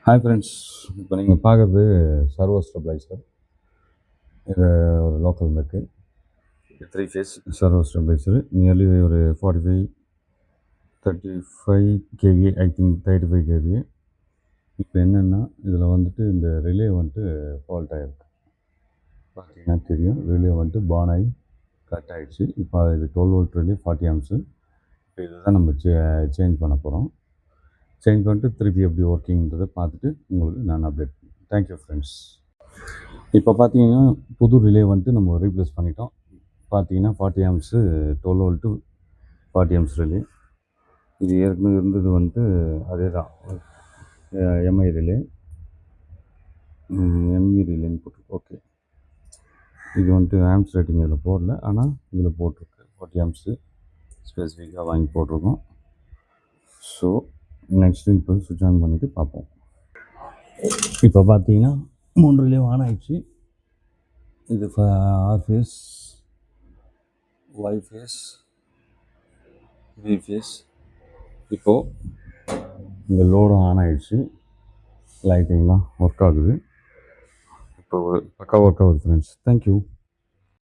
Hi friends, இப்போ நீங்கள் பார்க்குறது சர்வோ ஸ்டெபிளைசர். இது ஒரு local மேக்கு 3 face servo stabiliser. Nearly ஒரு 35 கேவி, ஐ திங்க் 35 கேவி. இப்போ என்னென்னா இதில் வந்துட்டு இந்த ரிலே வந்துட்டு ஃபால்ட் ஆகிருக்கு. பார்த்தீங்கன்னா தெரியும், ரிலே வந்துட்டு பான் ஆகி கட் ஆகிடுச்சு. இப்போ இது 12 வோல்ட் ரிலே 40 ஆம்ஸு. இப்போ இதுதான் நம்ம சேஞ்ச் பண்ண போகிறோம். சேஞ்ச் பண்ணிட்டு திருப்பி எப்படி ஒர்க்கிங்கிறதை பார்த்துட்டு உங்களுக்கு நான் அப்டேட் பண்ணுறேன். Thank you friends. இப்போ பார்த்தீங்கன்னா புது ரிலே வந்துட்டு நம்ம ரீப்ளேஸ் பண்ணிட்டோம். பார்த்தீங்கன்னா 40 ஆம்ஸு 12 வோல்ட்டு 40 ஆம்ஸ் ரிலே. இது ஏற்கனவே இருந்தது வந்துட்டு அதே தான், எம்ஐ ரிலே, எம்இ ரிலேன்னு போட்டு. ஓகே, இது வந்துட்டு ஆம்ஸ் ரேட்டிங் இதில் போடல, ஆனால் இதில் போட்டிருக்கு 40 ஆம்ஸு ஸ்பெசிஃபிக்காக வாங்கி போட்டிருக்கோம். ஸோ நெக்ஸ்ட்டு இப்போ சுவிட்ச் ஆன் பண்ணிவிட்டு பார்ப்போம். இப்போ பார்த்தீங்கன்னா 3 ரிலே ஆன் ஆகிடுச்சு. இது R phase, Y phase, B phase. இப்போது இந்த லோடும் ஆன் ஆகிடுச்சு, லைட்டிங்லாம் ஒர்க் ஆகுது. இப்போ பக்கா ஒர்க் ஆகுது ஃப்ரெண்ட்ஸ். தேங்க்யூ.